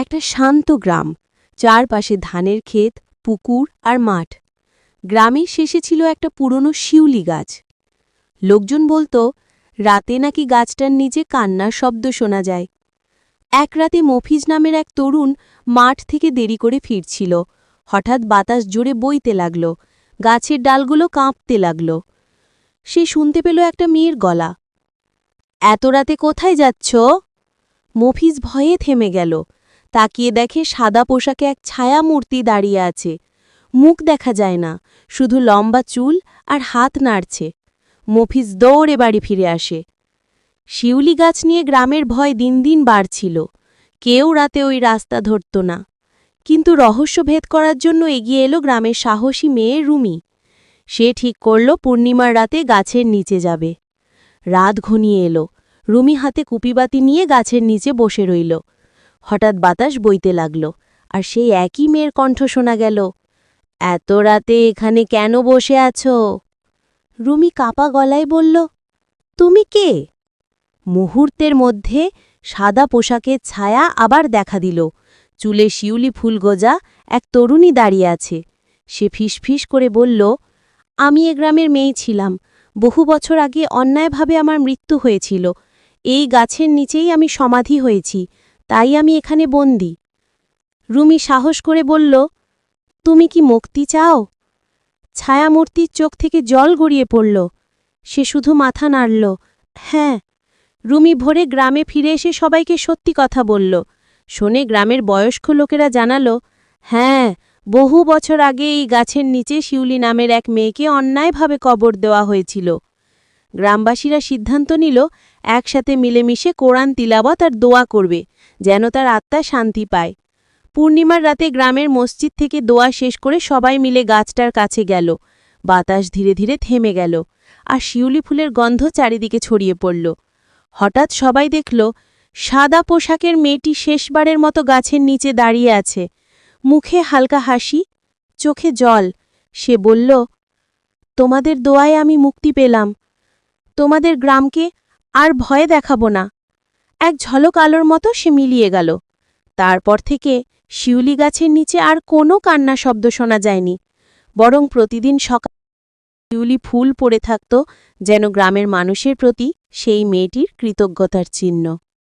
একটা শান্ত গ্রাম, চারপাশে ধানের ক্ষেত, পুকুর আর মাঠ। গ্রামের শেষে ছিল একটা পুরনো শিউলি গাছ। লোকজন বলতো রাতে নাকি গাছটার নিচে কান্নার শব্দ শোনা যায়। এক রাতে মফিজ নামের এক তরুণ মাঠ থেকে দেরি করে ফিরছিল। হঠাৎ বাতাস জোরে বইতে লাগল, গাছের ডালগুলো কাঁপতে লাগল। সে শুনতে পেল একটা মেয়ের গলা। এত রাতে কোথায় যাচ্ছ? মফিজ ভয়ে থেমে গেল। তাকিয়ে দেখে সাদা পোশাকে এক ছায়া মূর্তি দাঁড়িয়ে আছে। মুখ দেখা যায় না, শুধু লম্বা চুল আর হাত নাড়ছে। মফিজ দৌড়ে বাড়ি ফিরে আসে। শিউলি গাছ নিয়ে গ্রামের ভয় দিন দিন বাড়ছিল। কেউ রাতে ওই রাস্তা ধরত না। কিন্তু রহস্য ভেদ করার জন্য এগিয়ে এলো গ্রামের সাহসী মেয়ে রুমি। সে ঠিক করল পূর্ণিমার রাতে গাছের নিচে যাবে। রাত ঘনিয়ে এলো। রুমি হাতে কুপিবাতি নিয়ে গাছের নিচে বসে রইল। হঠাৎ বাতাস বইতে লাগল, আর সেই একই মেয়ের কণ্ঠ শোনা গেল। এত রাতে এখানে কেন বসে আছো? রুমি কাপা গলায় বলল, তুমি কে? মুহূর্তের মধ্যে সাদা পোশাকের ছায়া আবার দেখা দিল। চুলে শিউলি ফুল গোজা এক তরুণী দাঁড়িয়ে আছে। সে ফিসফিস করে বলল, আমি এ গ্রামের মেয়ে ছিলাম। বহু বছর আগে অন্যায়ভাবে আমার মৃত্যু হয়েছিল। এই গাছের নিচেই আমি সমাধি হয়েছি, তাই আমি এখানে বন্দী। রুমি সাহস করে বলল, তুমি কি মুক্তি চাও? ছায়ামূর্তির চোখ থেকে জল গড়িয়ে পড়ল। সে শুধু মাথা নাড়ল, হ্যাঁ। রুমি ভোরে গ্রামে ফিরে এসে সবাইকে সত্যি কথা বলল। শুনে গ্রামের বয়স্ক লোকেরা জানালো, হ্যাঁ, বহু বছর আগে এই গাছের নিচে শিউলি নামের এক মেয়েকে অন্যায়ভাবে কবর দেওয়া হয়েছিল। গ্রামবাসীরা সিদ্ধান্ত নিল একসাথে মিলেমিশে কোরআন তিলাওয়াত আর দোয়া করবে, যেন তার আত্মা শান্তি পায়। পূর্ণিমার রাতে গ্রামের মসজিদ থেকে দোয়া শেষ করে সবাই মিলে গাছটার কাছে গেল। বাতাস ধীরে ধীরে থেমে গেল, আর শিউলি ফুলের গন্ধ চারিদিকে ছড়িয়ে পড়ল। হঠাৎ সবাই দেখল সাদা পোশাকের মেয়েটি শেষবারের মতো গাছের নিচে দাঁড়িয়ে আছে। মুখে হালকা হাসি, চোখে জল। সে বলল, তোমাদের দোয়ায় আমি মুক্তি পেলাম। তোমাদের গ্রামকে আর ভয়ে দেখাবো না। এক ঝলক আলোর মতো সে মিলিয়ে গেল। তারপর থেকে শিউলি গাছের নিচে আর কোনো কান্না শব্দ শোনা যায়নি, বরং প্রতিদিন সকালে শিউলি ফুল পড়ে থাকত, যেন গ্রামের মানুষের প্রতি সেই মেয়েটির কৃতজ্ঞতার চিহ্ন।